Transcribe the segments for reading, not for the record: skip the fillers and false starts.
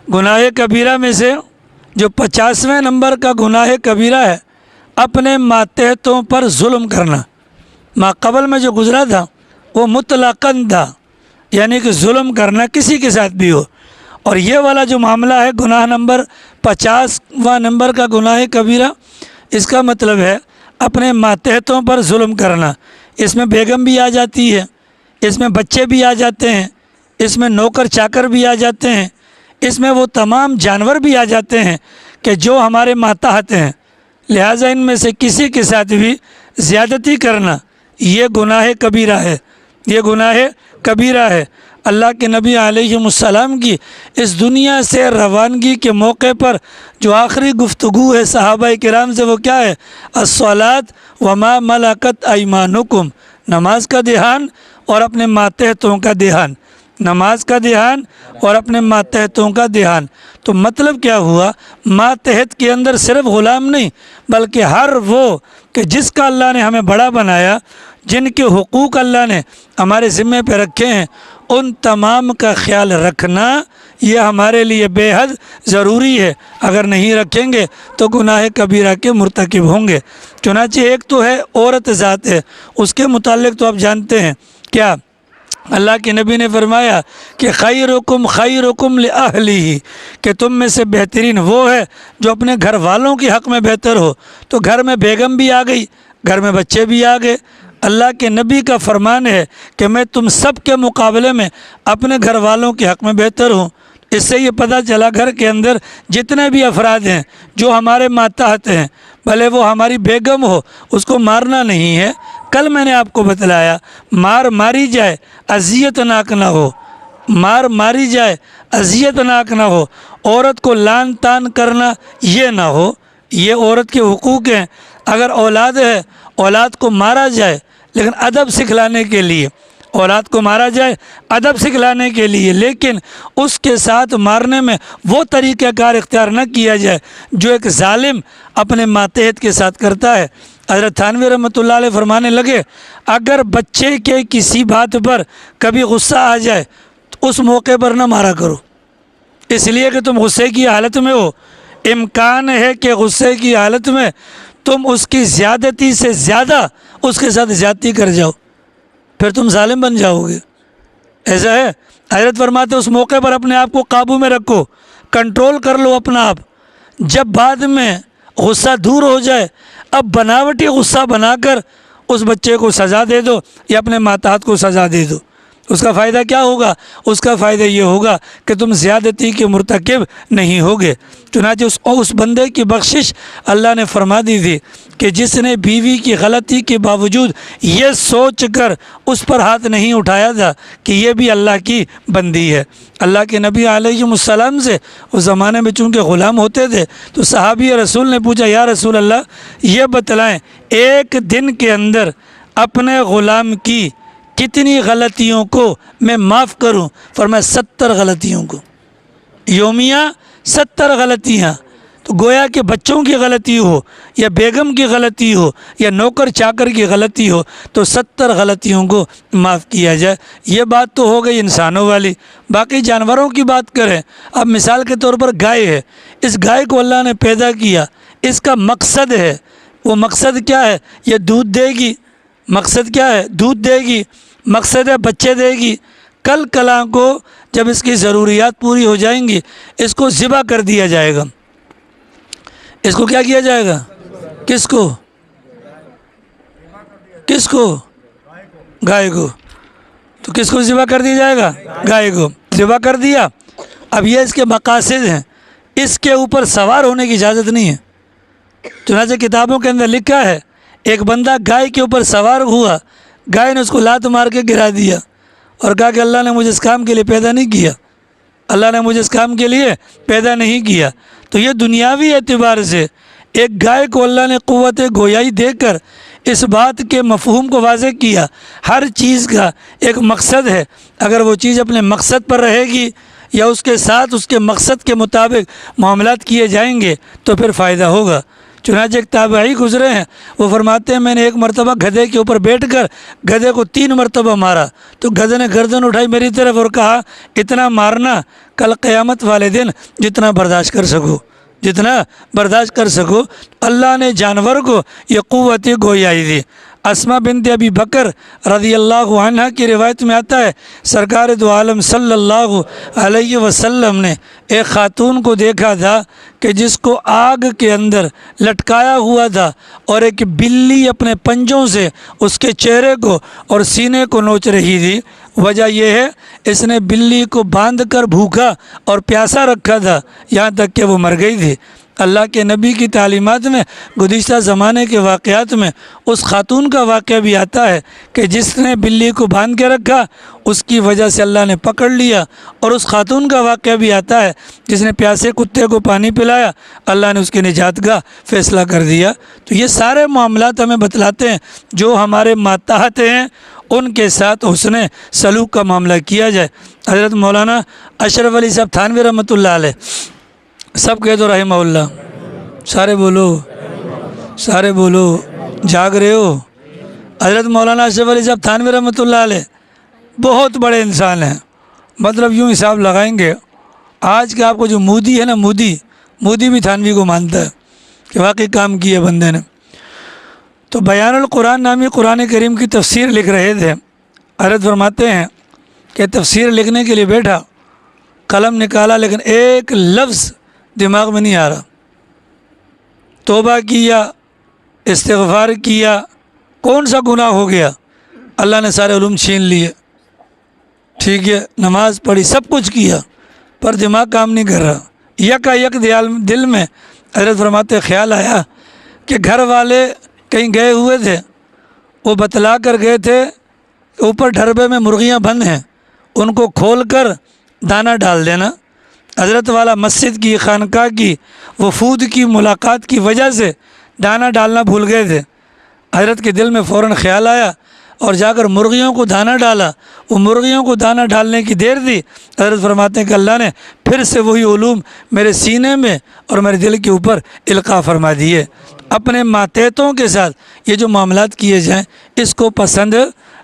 گناہ کبیرہ میں سے جو 50ویں نمبر کا گناہ کبیرہ ہے اپنے ماتحتوں پر ظلم کرنا۔ ما قبل میں جو گزرا تھا وہ مطلقاً تھا، یعنی کہ ظلم کرنا کسی کے ساتھ بھی ہو، اور یہ والا جو معاملہ ہے گناہ نمبر 50واں نمبر کا گناہ کبیرہ، اس کا مطلب ہے اپنے ماتحتوں پر ظلم کرنا۔ اس میں بیگم بھی آ جاتی ہے، اس میں بچے بھی آ جاتے ہیں، اس میں نوکر چاکر بھی آ جاتے ہیں، اس میں وہ تمام جانور بھی آ جاتے ہیں کہ جو ہمارے ماتحت ہیں۔ لہٰذا ان میں سے کسی کے ساتھ بھی زیادتی کرنا یہ گناہ کبیرہ ہے، یہ گناہ کبیرہ ہے۔ اللہ کے نبی علیہ السلام کی اس دنیا سے روانگی کے موقع پر جو آخری گفتگو ہے صحابہ کرام سے وہ کیا ہے؟ الصلاۃ وما ملکت ایمانکم، نماز کا دھیان اور اپنے ماتحتوں کا دھیان، نماز کا دھیان اور اپنے ماتحتوں کا دھیان۔ تو مطلب کیا ہوا؟ ماتحت کے اندر صرف غلام نہیں بلکہ ہر وہ کہ جس کا اللہ نے ہمیں بڑا بنایا، جن کے حقوق اللہ نے ہمارے ذمے پہ رکھے ہیں، ان تمام کا خیال رکھنا یہ ہمارے لیے بے حد ضروری ہے۔ اگر نہیں رکھیں گے تو گناہ کبیرہ کے مرتکب ہوں گے۔ چنانچہ ایک تو ہے عورت ذات ہے، اس کے متعلق تو آپ جانتے ہیں کیا اللہ کے نبی نے فرمایا کہ خیرکم خیرکم لأہلہ، کہ تم میں سے بہترین وہ ہے جو اپنے گھر والوں کے حق میں بہتر ہو۔ تو گھر میں بیگم بھی آ گئی، گھر میں بچے بھی آ گئے۔ اللہ کے نبی کا فرمان ہے کہ میں تم سب کے مقابلے میں اپنے گھر والوں کے حق میں بہتر ہوں۔ اس سے یہ پتہ چلا گھر کے اندر جتنے بھی افراد ہیں جو ہمارے ماتحت ہیں، بھلے وہ ہماری بیگم ہو، اس کو مارنا نہیں ہے۔ کل میں نے آپ کو بتلایا مار ماری جائے اذیت ناک نہ ہو، مار ماری جائے اذیت ناک نہ ہو، عورت کو لان تان کرنا یہ نہ ہو، یہ عورت کے حقوق ہیں۔ اگر اولاد ہے اولاد کو مارا جائے لیکن ادب سکھلانے کے لیے، اولاد کو مارا جائے ادب سکھلانے کے لیے، لیکن اس کے ساتھ مارنے میں وہ طریقہ کار اختیار نہ کیا جائے جو ایک ظالم اپنے ماتحت کے ساتھ کرتا ہے۔ حضرت تھانوی رحمۃ اللہ علیہ فرمانے لگے اگر بچے کے کسی بات پر کبھی غصہ آ جائے تو اس موقع پر نہ مارا کرو، اس لیے کہ تم غصے کی حالت میں ہو، امکان ہے کہ غصے کی حالت میں تم اس کی زیادتی سے زیادہ اس کے ساتھ زیادتی کر جاؤ، پھر تم ظالم بن جاؤ گے۔ ایسا ہے، حضرت فرماتے اس موقع پر اپنے آپ کو قابو میں رکھو، کنٹرول کر لو اپنا آپ۔ جب بعد میں غصہ دور ہو جائے اب بناوٹی غصہ بنا کر اس بچے کو سزا دے دو یا اپنے ماتحت کو سزا دے دو۔ اس کا فائدہ کیا ہوگا؟ اس کا فائدہ یہ ہوگا کہ تم زیادتی کے مرتکب نہیں ہوگے۔ چنانچہ اس بندے کی بخشش اللہ نے فرما دی تھی کہ جس نے بیوی کی غلطی کے باوجود یہ سوچ کر اس پر ہاتھ نہیں اٹھایا تھا کہ یہ بھی اللہ کی بندی ہے۔ اللہ کے نبی علیہ السلام سے اس زمانے میں چونکہ غلام ہوتے تھے تو صحابی رسول نے پوچھا یا رسول اللہ یہ بتلائیں ایک دن کے اندر اپنے غلام کی کتنی غلطیوں کو میں معاف کروں؟ فرمایا 70 غلطیوں کو، یومیہ 70 غلطیاں۔ تو گویا کہ بچوں کی غلطی ہو یا بیگم کی غلطی ہو یا نوکر چاکر کی غلطی ہو تو 70 غلطیوں کو معاف کیا جائے۔ یہ بات تو ہو گئی انسانوں والی۔ باقی جانوروں کی بات کریں، اب مثال کے طور پر گائے ہے، اس گائے کو اللہ نے پیدا کیا، اس کا مقصد ہے، وہ مقصد کیا ہے؟ یہ دودھ دے گی، مقصد کیا ہے؟ دودھ دے گی، مقصد ہے بچے دے گی۔ کل کلاں کو جب اس کی ضروریات پوری ہو جائیں گی اس کو ذبح کر دیا جائے گا۔ اس کو کیا کیا جائے گا؟ کس کو؟ کس کو؟ گائے کو۔ تو کس کو ذبح کر دیا جائے گا؟ گائے کو ذبح کر دیا۔ اب یہ اس کے مقاصد ہیں، اس کے اوپر سوار ہونے کی اجازت نہیں ہے۔ چنانچہ کتابوں کے اندر لکھا ہے ایک بندہ گائے کے اوپر سوار ہوا، گائے نے اس کو لات مار کے گرا دیا اور کہا کہ اللہ نے مجھے اس کام کے لیے پیدا نہیں کیا، اللہ نے مجھے اس کام کے لیے پیدا نہیں کیا۔ تو یہ دنیاوی اعتبار سے ایک گائے کو اللہ نے قوت گویائی دے کر اس بات کے مفہوم کو واضح کیا۔ ہر چیز کا ایک مقصد ہے، اگر وہ چیز اپنے مقصد پر رہے گی یا اس کے ساتھ اس کے مقصد کے مطابق معاملات کیے جائیں گے تو پھر فائدہ ہوگا۔ چنانچہ ایک تابعی گزرے ہیں، وہ فرماتے ہیں میں نے ایک مرتبہ گدھے کے اوپر بیٹھ کر گدھے کو 3 مرتبہ مارا تو گدھے نے گردن اٹھائی میری طرف اور کہا اتنا مارنا کل قیامت والے دن جتنا برداشت کر سکو، جتنا برداشت کر سکو۔ اللہ نے جانور کو یہ قوت گویائی دی۔ اسماء بنت ابی بکر رضی اللہ عنہ کی روایت میں آتا ہے سرکار دو عالم صلی اللہ علیہ وسلم نے ایک خاتون کو دیکھا تھا کہ جس کو آگ کے اندر لٹکایا ہوا تھا اور ایک بلی اپنے پنجوں سے اس کے چہرے کو اور سینے کو نوچ رہی تھی۔ وجہ یہ ہے اس نے بلی کو باندھ کر بھوکا اور پیاسا رکھا تھا یہاں تک کہ وہ مر گئی تھی۔ اللہ کے نبی کی تعلیمات میں گزشتہ زمانے کے واقعات میں اس خاتون کا واقعہ بھی آتا ہے کہ جس نے بلی کو باندھ کے رکھا اس کی وجہ سے اللہ نے پکڑ لیا، اور اس خاتون کا واقعہ بھی آتا ہے جس نے پیاسے کتے کو پانی پلایا، اللہ نے اس کی نجات کا فیصلہ کر دیا۔ تو یہ سارے معاملات ہمیں بتلاتے ہیں جو ہمارے ماتحت ہیں ان کے ساتھ حسن سلوک کا معاملہ کیا جائے۔ حضرت مولانا اشرف علی صاحب تھانوی رحمۃ اللہ علیہ، سب کہہ دو رحمہ اللہ، سارے بولو، سارے بولو، جاگ رہے ہو؟ حضرت مولانا اشرف علی صاحب تھانوی رحمۃ اللہ علیہ بہت بڑے انسان ہیں، مطلب یوں حساب لگائیں گے آج کے آپ کو جو مودی ہے نا، مودی بھی تھانوی کو مانتا ہے کہ واقعی کام کیا بندے نے۔ تو بیان القرآن نامی قرآن کریم کی تفسیر لکھ رہے تھے، حضرت فرماتے ہیں کہ تفسیر لکھنے کے لیے بیٹھا، قلم نکالا لیکن ایک لفظ دماغ میں نہیں آ رہا۔ توبہ کیا، استغفار کیا، کون سا گناہ ہو گیا؟ اللہ نے سارے علوم چھین لیے، ٹھیک ہے، نماز پڑھی، سب کچھ کیا، پر دماغ کام نہیں کر رہا۔ یک دل میں حضرت فرماتے خیال آیا کہ گھر والے کہیں گئے ہوئے تھے، وہ بتلا کر گئے تھے اوپر ڈھربے میں مرغیاں بند ہیں، ان کو کھول کر دانہ ڈال دینا۔ حضرت والا مسجد کی، خانقاہ کی، وفود کی ملاقات کی وجہ سے دانہ ڈالنا بھول گئے تھے۔ حضرت کے دل میں فوراً خیال آیا اور جا کر مرغیوں کو دانہ ڈالا۔ وہ مرغیوں کو دانہ ڈالنے کی دیر تھی، حضرت فرماتے ہیں کہ اللہ نے پھر سے وہی علوم میرے سینے میں اور میرے دل کے اوپر القاء فرما دیے۔ اپنے ماتحتوں کے ساتھ یہ جو معاملات کیے جائیں اس کو پسند،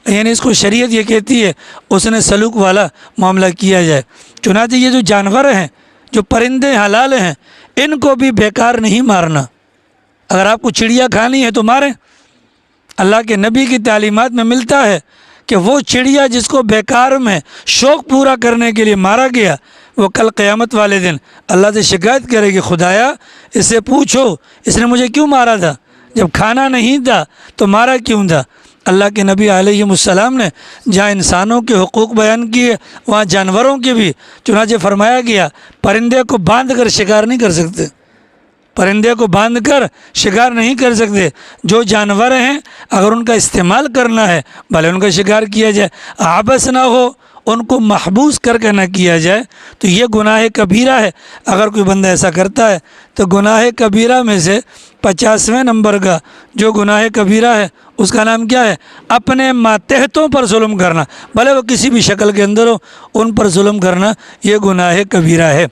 یعنی اس کو شریعت یہ کہتی ہے اس نے سلوک والا معاملہ کیا جائے۔ چنانچہ یہ جو جانور ہیں، جو پرندے حلال ہیں، ان کو بھی بیکار نہیں مارنا۔ اگر آپ کو چڑیا کھانی ہے تو ماریں۔ اللہ کے نبی کی تعلیمات میں ملتا ہے کہ وہ چڑیا جس کو بیکار میں شوق پورا کرنے کے لیے مارا گیا، وہ کل قیامت والے دن اللہ سے شکایت کرے گی، خدایا اس سے پوچھو اس نے مجھے کیوں مارا تھا، جب کھانا نہیں تھا تو مارا کیوں تھا۔ اللہ کے نبی علیہ السلام نے جہاں انسانوں کے حقوق بیان کیے وہاں جانوروں کے بھی، چنانچہ فرمایا گیا پرندے کو باندھ کر شکار نہیں کر سکتے، پرندے کو باندھ کر شکار نہیں کر سکتے۔ جو جانور ہیں اگر ان کا استعمال کرنا ہے بھلے ان کا شکار کیا جائے، عبث نہ ہو، ان کو محبوس کر کے نہ کیا جائے۔ تو یہ گناہ کبیرہ ہے۔ اگر کوئی بندہ ایسا کرتا ہے تو گناہ کبیرہ میں سے 50ویں نمبر کا جو گناہ کبیرہ ہے اس کا نام کیا ہے؟ اپنے ماتحتوں پر ظلم کرنا، بھلے وہ کسی بھی شکل کے اندر ہو، ان پر ظلم کرنا یہ گناہ کبیرہ ہے۔